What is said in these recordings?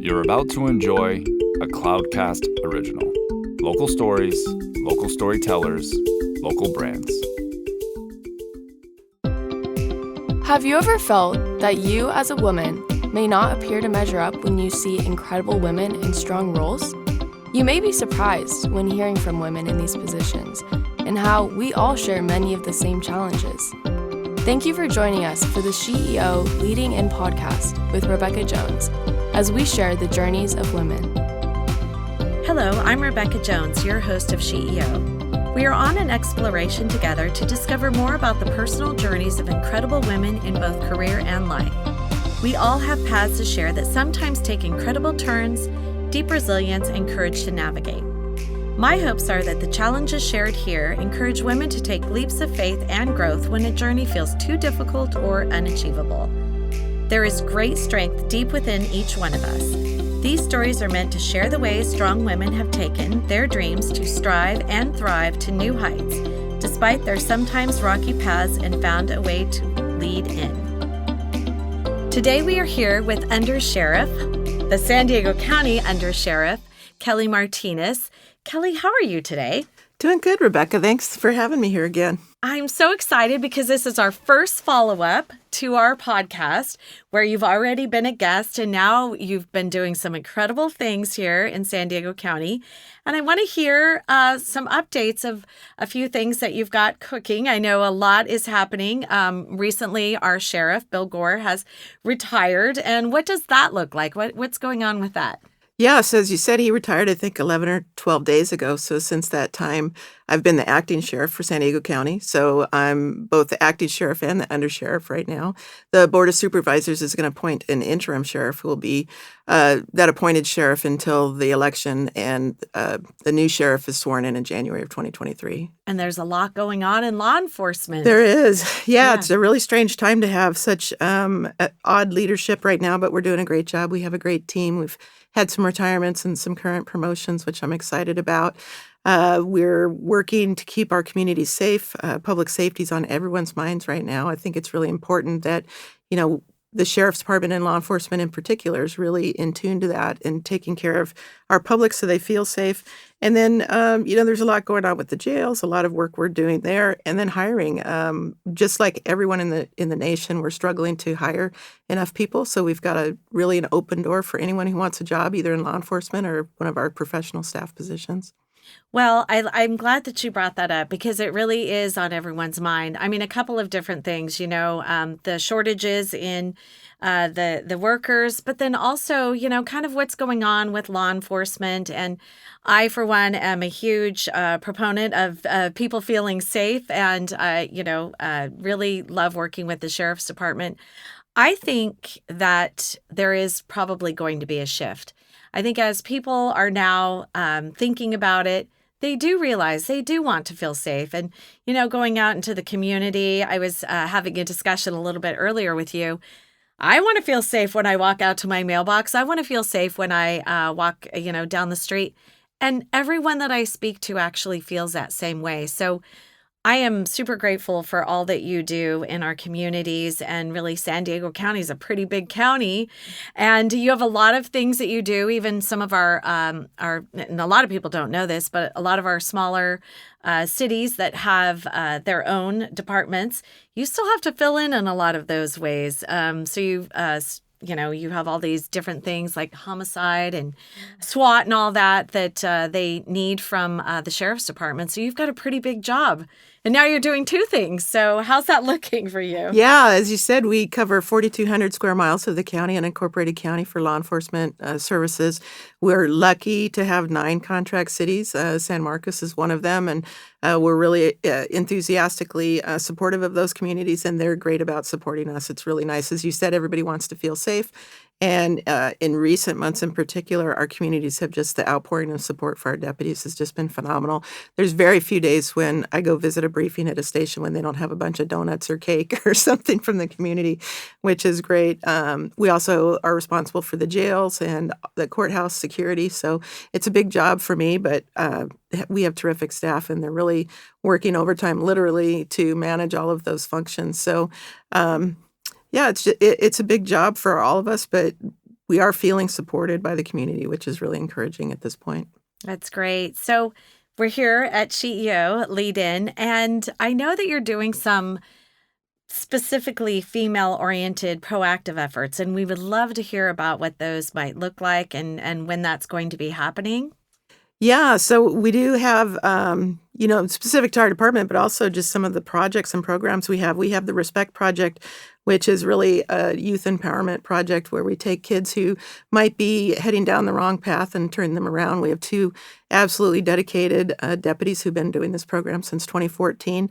You're about to enjoy a Cloudcast original. Local stories, local storytellers, local brands. Have you ever felt that you as a woman may not appear to measure up when you see incredible women in strong roles? You may be surprised when hearing from women in these positions and how we all share many of the same challenges. Thank you for joining us for the CEO Leading In podcast with Rebecca Jones as we share the journeys of women. Hello, I'm Rebecca Jones, your host of CEO. We are on an exploration together to discover more about the personal journeys of incredible women in both career and life. We all have paths to share that sometimes take incredible turns, deep resilience, and courage to navigate. My hopes are that the challenges shared here encourage women to take leaps of faith and growth when a journey feels too difficult or unachievable. There is great strength deep within each one of us. These stories are meant to share the ways strong women have taken their dreams to strive and thrive to new heights, despite their sometimes rocky paths, and found a way to lead in. Today we are here with Undersheriff, the San Diego County Undersheriff, Kelly Martinez. Kelly, how are you today? Doing good, Rebecca. Thanks for having me here again. I'm so excited because this is our first follow-up to our podcast where you've already been a guest and now you've been doing some incredible things here in San Diego County. And I want to hear some updates of a few things that you've got cooking. I know a lot is happening. Recently, our sheriff, Bill Gore, has retired. And what does that look like? What's going on with that? Yeah, so as you said, he retired, I think, 11 or 12 days ago. So since that time, I've been the acting sheriff for San Diego County. So I'm both the acting sheriff and the undersheriff right now. The Board of Supervisors is going to appoint an interim sheriff who will be that appointed sheriff until the election. And the new sheriff is sworn in January of 2023. And there's a lot going on in law enforcement. There is. Yeah, it's a really strange time to have such odd leadership right now, but we're doing a great job. We have a great team. We've had some retirements and some current promotions, which I'm excited about. We're working to keep our communities safe. Public safety is on everyone's minds right now. I think it's really important that, the Sheriff's Department and law enforcement in particular is really in tune to that and taking care of our public so they feel safe. And then, there's a lot going on with the jails, a lot of work we're doing there, and then hiring. Just like everyone in the nation, we're struggling to hire enough people. So we've got an open door for anyone who wants a job, either in law enforcement or one of our professional staff positions. Well, I'm glad that you brought that up because it really is on everyone's mind. I mean, a couple of different things, the shortages in the workers, but then also, kind of what's going on with law enforcement. And I, for one, am a huge proponent of people feeling safe and, really love working with the Sheriff's Department. I think that there is probably going to be a shift. I think as people are now thinking about it, they do realize they do want to feel safe. And, going out into the community, I was having a discussion a little bit earlier with you. I want to feel safe when I walk out to my mailbox. I want to feel safe when I walk, down the street. And everyone that I speak to actually feels that same way. So I am super grateful for all that you do in our communities, and really San Diego County is a pretty big county, and you have a lot of things that you do. Even some of our and a lot of people don't know this, but a lot of our smaller cities that have their own departments, you still have to fill in a lot of those ways. So you have all these different things like homicide and SWAT and all that they need from the Sheriff's Department. So you've got a pretty big job. And now you're doing two things. So how's that looking for you? Yeah, as you said, we cover 4,200 square miles of the county, unincorporated county, for law enforcement services. We're lucky to have 9 contract cities. San Marcos is one of them. And we're really enthusiastically supportive of those communities, and they're great about supporting us. It's really nice. As you said, everybody wants to feel safe. And in recent months in particular, our communities have just, the outpouring of support for our deputies has just been phenomenal. There's very few days when I go visit a briefing at a station when they don't have a bunch of donuts or cake or something from the community, which is great. We also are responsible for the jails and the courthouse security. So it's a big job for me, but we have terrific staff, and they're really working overtime literally to manage all of those functions. So yeah, it's a big job for all of us, but we are feeling supported by the community, which is really encouraging at this point. That's great. So we're here at CEO Lead In, and I know that you're doing some specifically female-oriented proactive efforts, and we would love to hear about what those might look like and when that's going to be happening. Yeah, so we do have, specific to our department, but also just some of the projects and programs we have. We have the Respect Project, which is really a youth empowerment project where we take kids who might be heading down the wrong path and turn them around. We have two absolutely dedicated deputies who've been doing this program since 2014.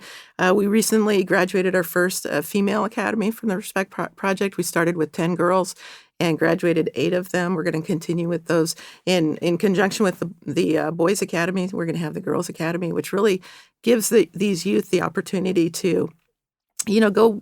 We recently graduated our first female academy from the Respect Project. We started with 10 girls and graduated 8 of them. We're going to continue with those in conjunction with the Boys Academy. We're going to have the Girls Academy, which really gives these youth the opportunity to go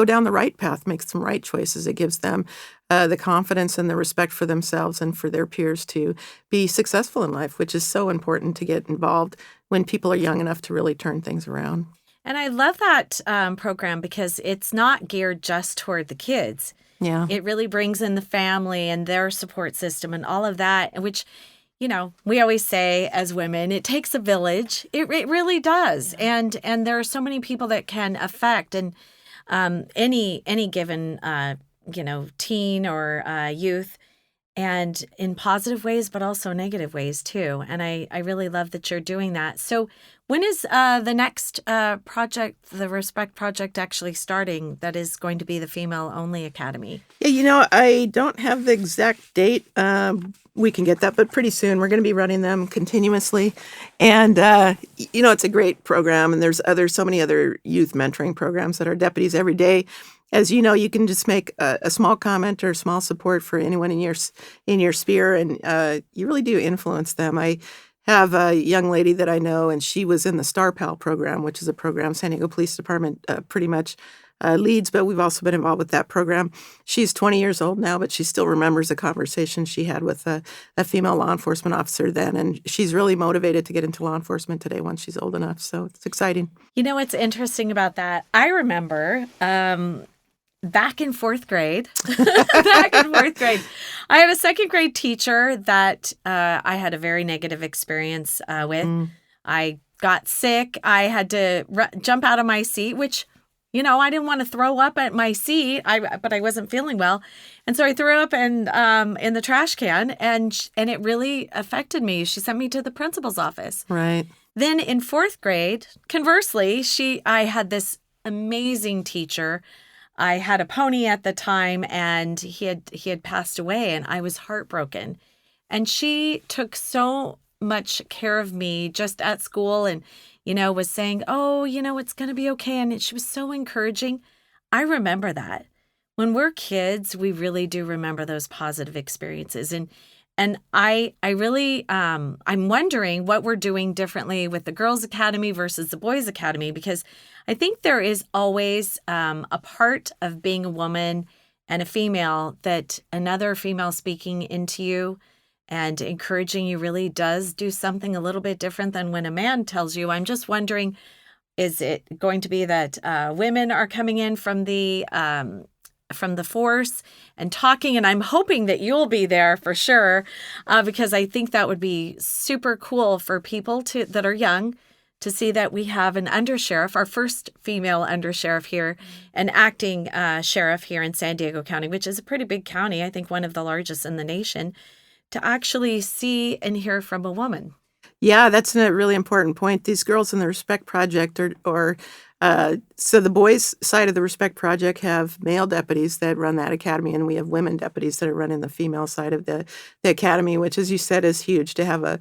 down the right path, make some right choices. It gives them the confidence and the respect for themselves and for their peers to be successful in life, which is so important to get involved when people are young enough to really turn things around. And I love that program because it's not geared just toward the kids. Yeah. It really brings in the family and their support system and all of that, which, we always say as women, it takes a village. It really does. Yeah. And there are so many people that can affect and any given, teen or youth, and in positive ways, but also negative ways too. And I really love that you're doing that. So when is the next project, the Respect Project, actually starting? That is going to be the female-only academy. Yeah, I don't have the exact date. We can get that, but pretty soon we're going to be running them continuously. And, it's a great program. And there's so many other youth mentoring programs that our deputies every day. As you know, you can just make a small comment or small support for anyone in your sphere, and you really do influence them. I have a young lady that I know, and she was in the Star Pal program, which is a program San Diego Police Department pretty much leads, but we've also been involved with that program. She's 20 years old now, but she still remembers a conversation she had with a female law enforcement officer then, and she's really motivated to get into law enforcement today once she's old enough, so it's exciting. What's interesting about that? I remember back in fourth grade, I have a second grade teacher that I had a very negative experience with. I got sick. I had to jump out of my seat, which, I didn't want to throw up at my seat, but I wasn't feeling well. And so I threw up in the trash can, and it really affected me. She sent me to the principal's office. Right. Then in fourth grade, conversely, I had this amazing teacher. I had a pony at the time, and he had passed away, and I was heartbroken. And she took so much care of me just at school, and was saying, "Oh, it's going to be okay." And she was so encouraging. I remember that. When we're kids, we really do remember those positive experiences, and I really I'm wondering what we're doing differently with the Girls Academy versus the Boys Academy, because I think there is always a part of being a woman and a female that another female speaking into you and encouraging you really does do something a little bit different than when a man tells you. I'm just wondering, is it going to be that women are coming in from the force and talking, and I'm hoping that you'll be there for sure, because I think that would be super cool for people that are young to see that we have an undersheriff, our first female undersheriff here, an acting sheriff here in San Diego County, which is a pretty big county, I think one of the largest in the nation, to actually see and hear from a woman. Yeah, that's a really important point. These girls in the Respect Project so the boys' side of the Respect Project have male deputies that run that academy, and we have women deputies that are running the female side of the academy, which, as you said, is huge. To have a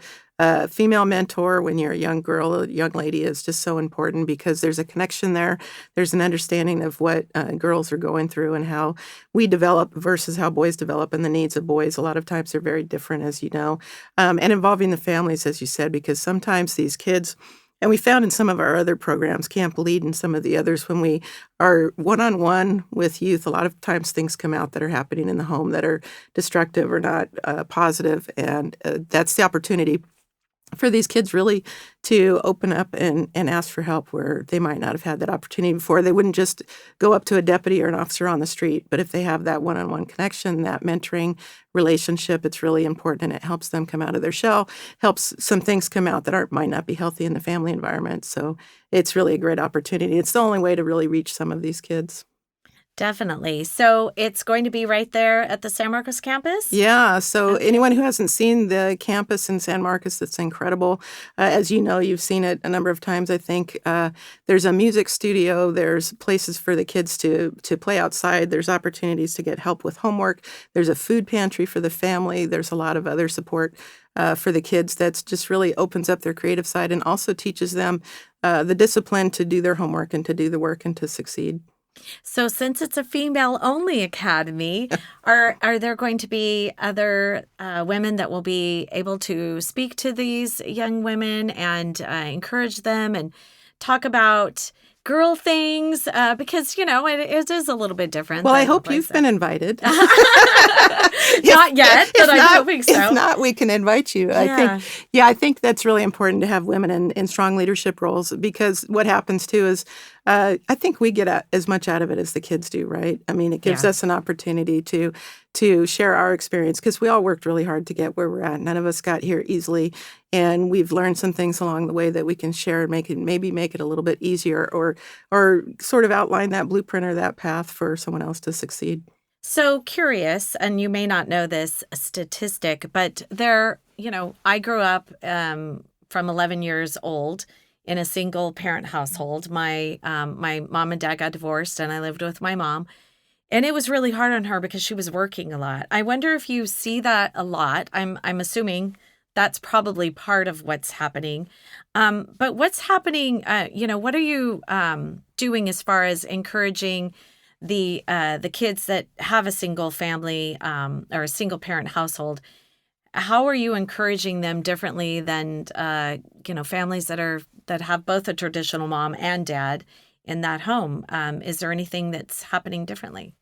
female mentor when you're a young girl, a young lady, is just so important because there's a connection there. There's an understanding of what girls are going through and how we develop versus how boys develop, and the needs of boys a lot of times are very different, as you know, and involving the families, as you said, because sometimes these kids, and we found in some of our other programs, Camp Lead and some of the others, when we are one-on-one with youth, a lot of times things come out that are happening in the home that are destructive or not positive, and that's the opportunity for these kids really to open up and ask for help where they might not have had that opportunity before. They wouldn't just go up to a deputy or an officer on the street, but if they have that one-on-one connection, that mentoring relationship, it's really important, and it helps them come out of their shell, helps some things come out that might not be healthy in the family environment. So it's really a great opportunity. It's the only way to really reach some of these kids. Definitely. So it's going to be right there at the San Marcos campus? Yeah. So anyone who hasn't seen the campus in San Marcos, it's incredible. As you know, you've seen it a number of times, I think. There's a music studio. There's places for the kids to play outside. There's opportunities to get help with homework. There's a food pantry for the family. There's a lot of other support for the kids that's just really opens up their creative side and also teaches them the discipline to do their homework and to do the work and to succeed. So since it's a female-only academy, are there going to be other women that will be able to speak to these young women and encourage them and talk about girl things? Because, it is a little bit different. Well, I hope you've been invited. Not yet, but I'm hoping so. If not, we can invite you. Yeah. I think that's really important to have women in strong leadership roles, because what happens too is I think we get as much out of it as the kids do, right? I mean, it gives us an opportunity to share our experience, because we all worked really hard to get where we're at. None of us got here easily, and we've learned some things along the way that we can share and maybe make it a little bit easier, or sort of outline that blueprint or that path for someone else to succeed. So curious, and you may not know this statistic, but I grew up from 11 years old in a single parent household. My mom and dad got divorced, and I lived with my mom. And it was really hard on her because she was working a lot. I wonder if you see that a lot. I'm assuming that's probably part of what's happening. But what's happening, what are you doing as far as encouraging the kids that have a single family or a single parent household? How are you encouraging them differently than families that have both a traditional mom and dad in that home? Is there anything that's happening differently?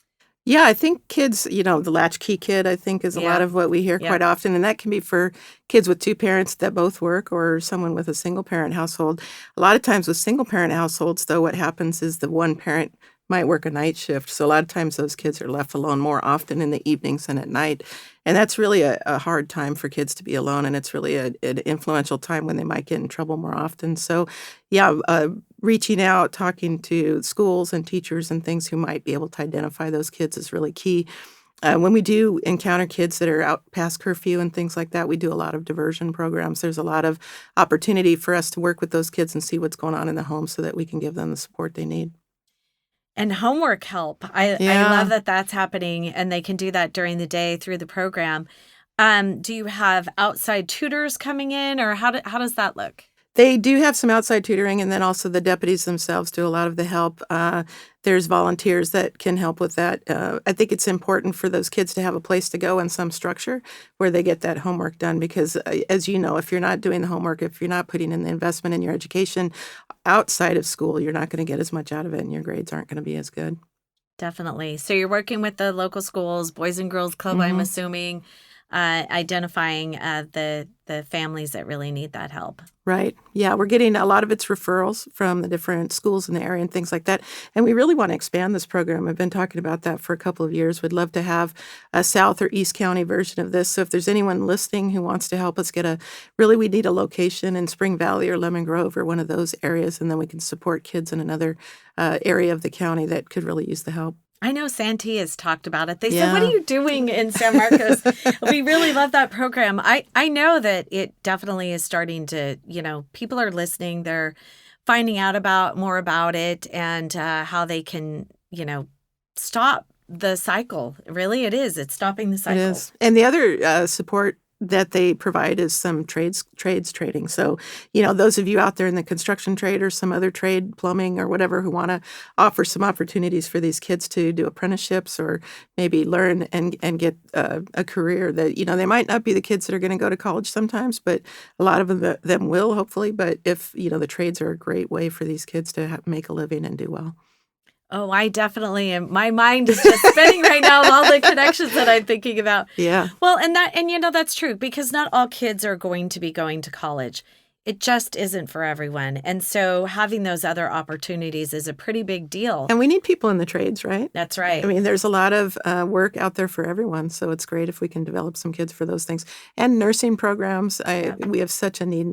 Yeah, I think kids, the latchkey kid, I think, is a lot of what we hear quite often. And that can be for kids with two parents that both work, or someone with a single parent household. A lot of times with single parent households, though, what happens is the one parent might work a night shift. So a lot of times those kids are left alone more often in the evenings than at night. And that's really a hard time for kids to be alone. And it's really an influential time when they might get in trouble more often. So reaching out, talking to schools and teachers and things who might be able to identify those kids is really key. When we do encounter kids that are out past curfew and things like that, we do a lot of diversion programs. There's a lot of opportunity for us to work with those kids and see what's going on in the home so that we can give them the support they need. And homework help. I love that that's happening, and they can do that during the day through the program. Do you have outside tutors coming in, or how does that look? They do have some outside tutoring, and then also the deputies themselves do a lot of the help. There's volunteers that can help with that. I think it's important for those kids to have a place to go and some structure where they get that homework done, because as you know, if you're not doing the homework, if you're not putting in the investment in your education outside of school, you're not going to get as much out of it, and your grades aren't going to be as good. Definitely. So you're working with the local schools, Boys and Girls Club, I'm assuming, identifying the families that really need that help. Right. Yeah, we're getting a lot of its referrals from the different schools in the area and things like that. And we really want to expand this program. I've been talking about that for a couple of years. We'd love to have a South or East County version of this. So if there's anyone listening who wants to help us we need a location in Spring Valley or Lemon Grove or one of those areas, and then we can support kids in another area of the county that could really use the help. I know Santee has talked about it. They said, what are you doing in San Marcos? We really love that program. I know that it definitely is starting to, people are listening. They're finding out more about it and how they can, stop the cycle. Really, it is. It's stopping the cycle. It is. And the other support that they provide is some trades trading. So, those of you out there in the construction trade or some other trade, plumbing or whatever, who want to offer some opportunities for these kids to do apprenticeships or maybe learn and get a career that, they might not be the kids that are going to go to college sometimes, but a lot of them will, hopefully. But if, the trades are a great way for these kids to make a living and do well. Oh, I definitely am. My mind is just spinning right now of all the connections that I'm thinking about. Yeah. Well, and that's true because not all kids are going to be going to college. It just isn't for everyone. And so having those other opportunities is a pretty big deal. And we need people in the trades, right? That's right. I mean, there's a lot of work out there for everyone, so it's great if we can develop some kids for those things. And nursing programs, we have such a need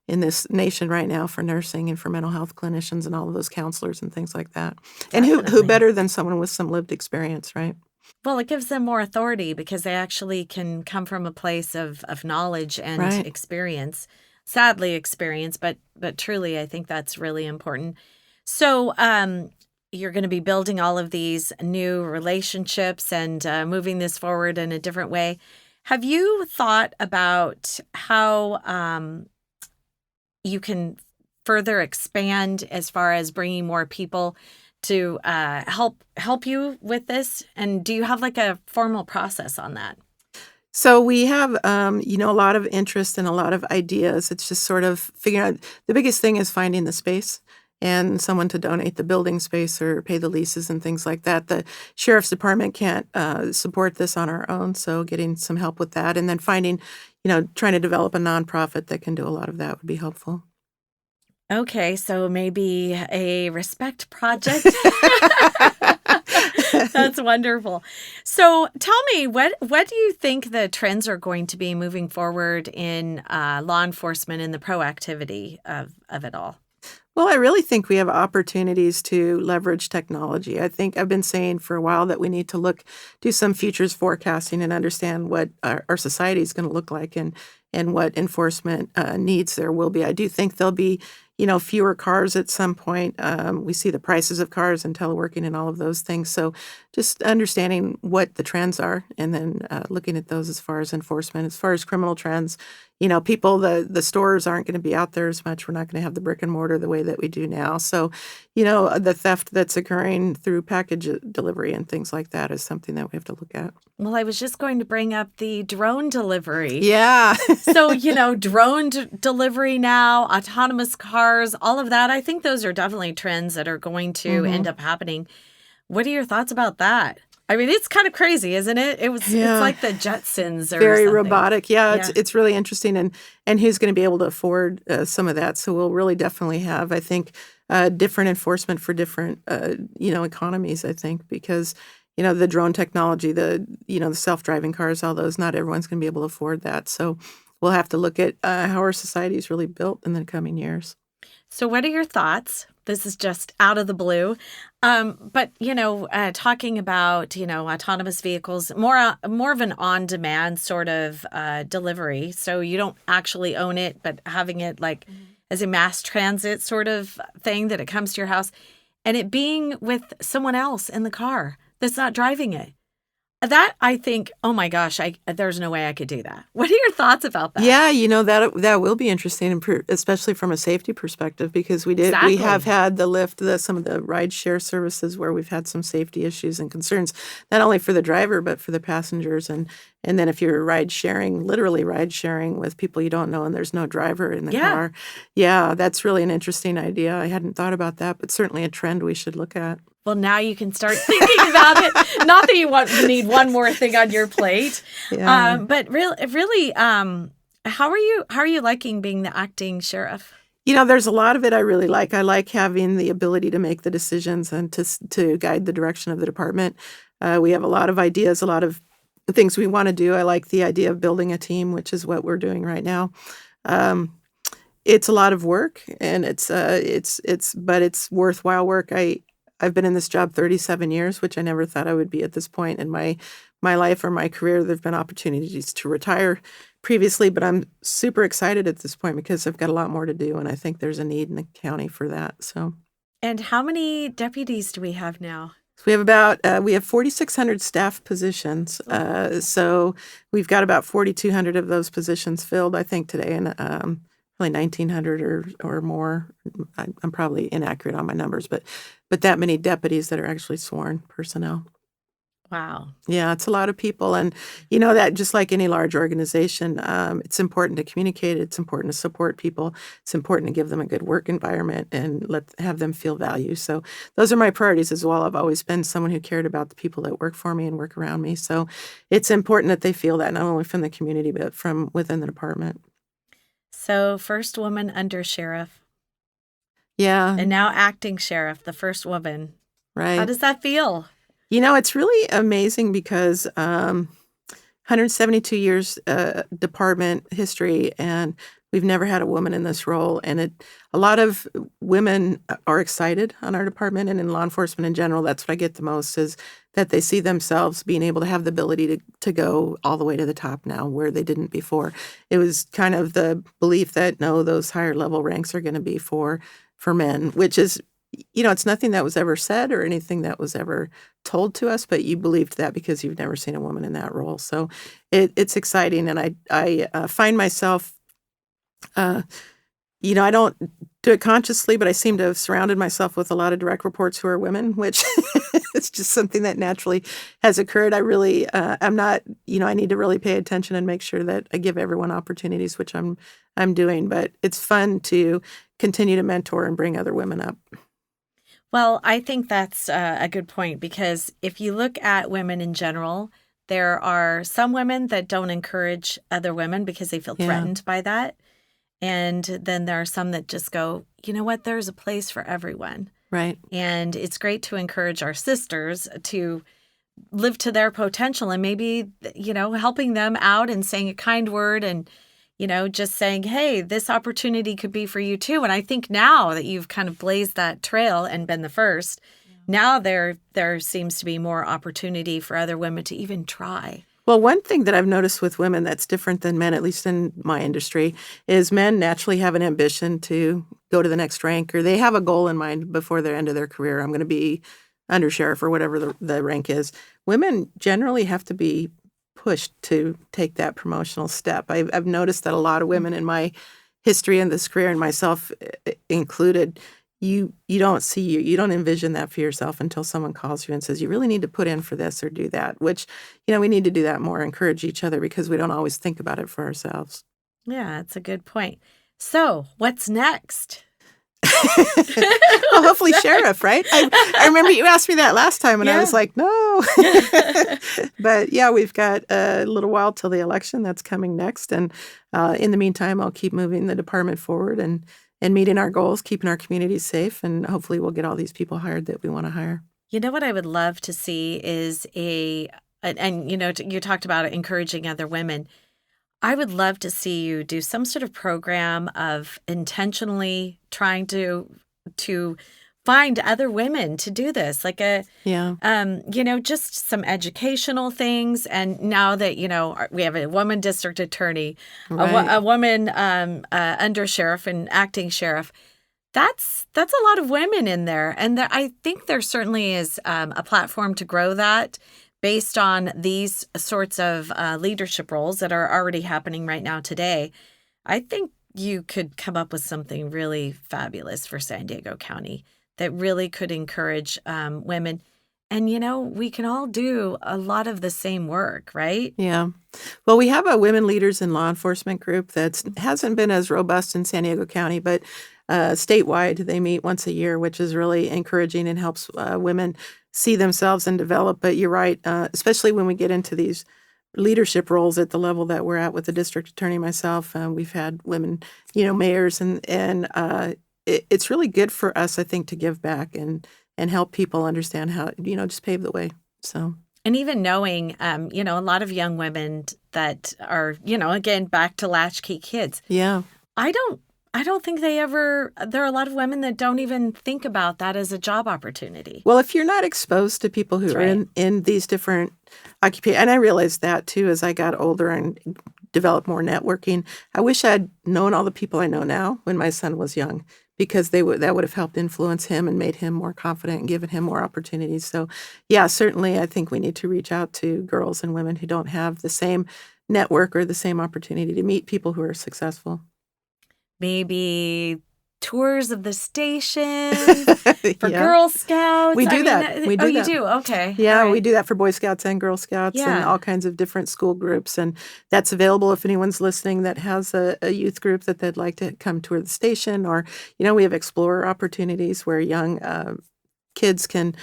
in this nation right now for nursing and for mental health clinicians and all of those counselors and things like that. And who Definitely. better than someone with some lived experience, right? Well, it gives them more authority because they actually can come from a place of knowledge and Right. experience. Sadly, experience, but truly, I think that's really important. So, you're going to be building all of these new relationships and moving this forward in a different way. Have you thought about how you can further expand as far as bringing more people to help you with this? And do you have like a formal process on that? So we have, a lot of interest and a lot of ideas. It's just sort of figuring out. The biggest thing is finding the space and someone to donate the building space or pay the leases and things like that. The sheriff's department can't support this on our own, so getting some help with that, and then finding, trying to develop a nonprofit that can do a lot of that would be helpful. Okay, so maybe a respect project. That's wonderful. So tell me, what do you think the trends are going to be moving forward in law enforcement and the proactivity of it all? Well, I really think we have opportunities to leverage technology. I think I've been saying for a while that we need to do some futures forecasting and understand what our society is going to look like and what enforcement needs there will be. I do think there'll be, fewer cars at some point. We see the prices of cars and teleworking and all of those things. So just understanding what the trends are and then looking at those as far as enforcement. As far as criminal trends, people, the stores aren't going to be out there as much. We're not going to have the brick and mortar the way that we do now. So, the theft that's occurring through package delivery and things like that is something that we have to look at. Well, I was just going to bring up the drone delivery. Yeah. So, drone delivery now, autonomous cars, all of that. I think those are definitely trends that are going to end up happening. What are your thoughts about that? I mean, it's kind of crazy, isn't it? It's like the Jetsons or very something. robotic. Yeah, it's really interesting, and who's going to be able to afford some of that? So we'll really definitely have, I think, different enforcement for different economies. I think because the drone technology, the self-driving cars, all those, not everyone's going to be able to afford that. So we'll have to look at how our society is really built in the coming years. So what are your thoughts? This is just out of the blue. But, talking about, autonomous vehicles, more of an on-demand sort of delivery. So you don't actually own it, but having it like as a mass transit sort of thing that it comes to your house and it being with someone else in the car that's not driving it. That I think, oh my gosh, there's no way I could do that. What are your thoughts about that? Yeah, that will be interesting, and especially from a safety perspective, because we have had the Lyft, some of the ride share services where we've had some safety issues and concerns, not only for the driver but for the passengers, and then if you're literally ride sharing with people you don't know and there's no driver in the car, that's really an interesting idea. I hadn't thought about that, but certainly a trend we should look at. Well, now you can start thinking about it. Not that you need one more thing on your plate, but really, how are you liking being the acting sheriff? There's a lot of it I really like. I like having the ability to make the decisions and to guide the direction of the department. We have a lot of ideas, a lot of things we want to do. I like the idea of building a team, which is what we're doing right now. It's a lot of work, and but it's worthwhile work. I've been in this job 37 years, which I never thought I would be at this point in my life or my career. There have been opportunities to retire previously, but I'm super excited at this point because I've got a lot more to do, and I think there's a need in the county for that. So, and how many deputies do we have now? So we have 4,600 staff positions. So we've got about 4,200 of those positions filled, I think, today, and probably 1,900 or more. I'm probably inaccurate on my numbers, but that many deputies that are actually sworn personnel. Wow. Yeah, it's a lot of people. And, that just like any large organization, it's important to communicate. It's important to support people. It's important to give them a good work environment and have them feel value. So those are my priorities as well. I've always been someone who cared about the people that work for me and work around me. So it's important that they feel that not only from the community, but from within the department. So first woman undersheriff, Yeah, and now acting sheriff, the first woman. right. How does that feel? It's really amazing because 172 years department history, and we've never had a woman in this role. And a lot of women are excited on our department and in law enforcement in general. That's what I get the most, is that they see themselves being able to have the ability to go all the way to the top now where they didn't before. It was kind of the belief that, no, those higher level ranks are going to be for men, which is, it's nothing that was ever said or anything that was ever told to us, but you believed that because you've never seen a woman in that role. So it's exciting. And I find myself, I don't do it consciously, but I seem to have surrounded myself with a lot of direct reports who are women, which it's just something that naturally has occurred. I really, I'm not, I need to really pay attention and make sure that I give everyone opportunities, which I'm doing, but it's fun to continue to mentor and bring other women up. Well, I think that's a good point, because if you look at women in general, there are some women that don't encourage other women because they feel threatened by that. And then there are some that just go, you know what, there's a place for everyone. Right. And it's great to encourage our sisters to live to their potential, and maybe, helping them out and saying a kind word and, just saying, hey, this opportunity could be for you too. And I think now that you've kind of blazed that trail and been the first, now there seems to be more opportunity for other women to even try. Well, one thing that I've noticed with women that's different than men, at least in my industry, is men naturally have an ambition to go to the next rank, or they have a goal in mind before the end of their career. I'm going to be undersheriff or whatever the rank is. Women generally have to be pushed to take that promotional step. I've noticed that a lot of women in my history in this career, and myself included, you don't envision that for yourself until someone calls you and says, you really need to put in for this or do that, which, we need to do that more, encourage each other, because we don't always think about it for ourselves. Yeah, that's a good point. So what's next? Well, hopefully sheriff, right? I remember you asked me that last time, and I was like, no. But yeah, we've got a little while till the election that's coming next. And in the meantime, I'll keep moving the department forward and meeting our goals, keeping our communities safe, and hopefully we'll get all these people hired that we want to hire. You know what I would love to see is you talked about encouraging other women. I would love to see you do some sort of program of intentionally trying to find other women to do this, like just some educational things. And now that, we have a woman district attorney, Right. a woman undersheriff and acting sheriff, that's a lot of women in there. And I think there certainly is a platform to grow that based on these sorts of leadership roles that are already happening right now today. I think you could come up with something really fabulous for San Diego County that really could encourage women. And, we can all do a lot of the same work, right? Yeah. Well, we have a women leaders in law enforcement group that hasn't been as robust in San Diego County, but statewide they meet once a year, which is really encouraging and helps women see themselves and develop. But you're right, especially when we get into these leadership roles at the level that we're at with the district attorney, myself, we've had women, mayors, and it's really good for us, I think, to give back and help people understand how, just pave the way. So. And even knowing, a lot of young women that are, again, back to latchkey kids. Yeah. I don't think there are a lot of women that don't even think about that as a job opportunity. Well, if you're not exposed to people who are in these different occupations, and I realized that too as I got older and developed more networking, I wish I'd known all the people I know now when my son was young, because that would have helped influence him and made him more confident and given him more opportunities. So, yeah, certainly I think we need to reach out to girls and women who don't have the same network or the same opportunity to meet people who are successful. Maybe tours of the station for Yeah. Girl Scouts. We do that. We do you that. do? Okay. Yeah, All right. we do that for Boy Scouts and Girl Scouts and Yeah. all kinds of different school groups. And that's available if anyone's listening that has a youth group that they'd like to come tour the station. Or, we have explorer opportunities where young kids can,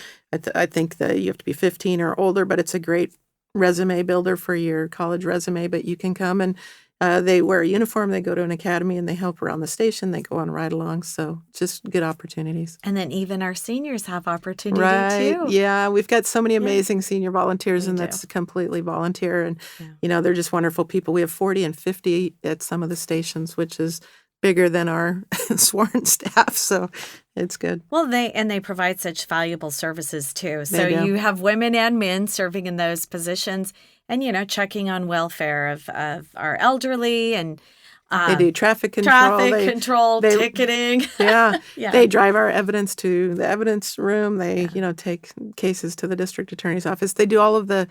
I think that you have to be 15 or older, but it's a great resume builder for your college resume. But you can come and they wear a uniform, they go to an academy, and they help around the station. They go on ride-alongs, so just good opportunities. And then even our seniors have opportunity Right. too. Yeah, we've got so many amazing senior volunteers, We and do. that's completely volunteer. And, Yeah. they're just wonderful people. We have 40 and 50 at some of the stations, which is bigger than our sworn staff, so it's good. Well, they provide such valuable services too. So They do. you have women and men serving in those positions, and checking on welfare of our elderly, and They do traffic control. they- ticketing. Yeah, Yeah. They drive our evidence to the evidence room. They, take cases to the district attorney's office. They do all of the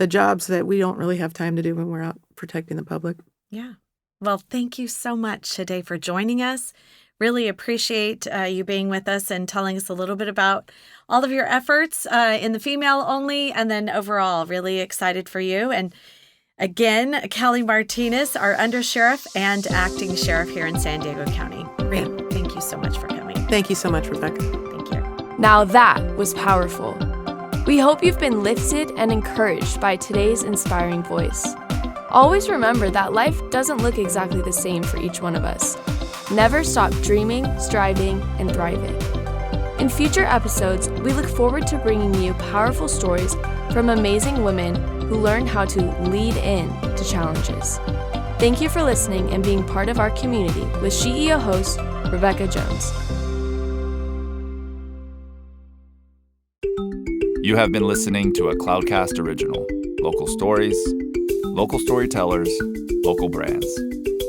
jobs that we don't really have time to do when we're out protecting the public. Yeah. Well, thank you so much today for joining us. Really appreciate you being with us and telling us a little bit about all of your efforts in the female only, and then overall, really excited for you. And again, Kelly Martinez, our Undersheriff and Acting Sheriff here in San Diego County. Great. Thank you so much for coming. Thank you so much, Rebecca. Thank you. Now that was powerful. We hope you've been lifted and encouraged by today's inspiring voice. Always remember that life doesn't look exactly the same for each one of us. Never stop dreaming, striving, and thriving. In future episodes, we look forward to bringing you powerful stories from amazing women who learn how to lead in to challenges. Thank you for listening and being part of our community with CEO host Rebecca Jones. You have been listening to a Cloudcast original. Local stories, local storytellers, local brands.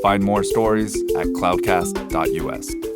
Find more stories at cloudcast.us.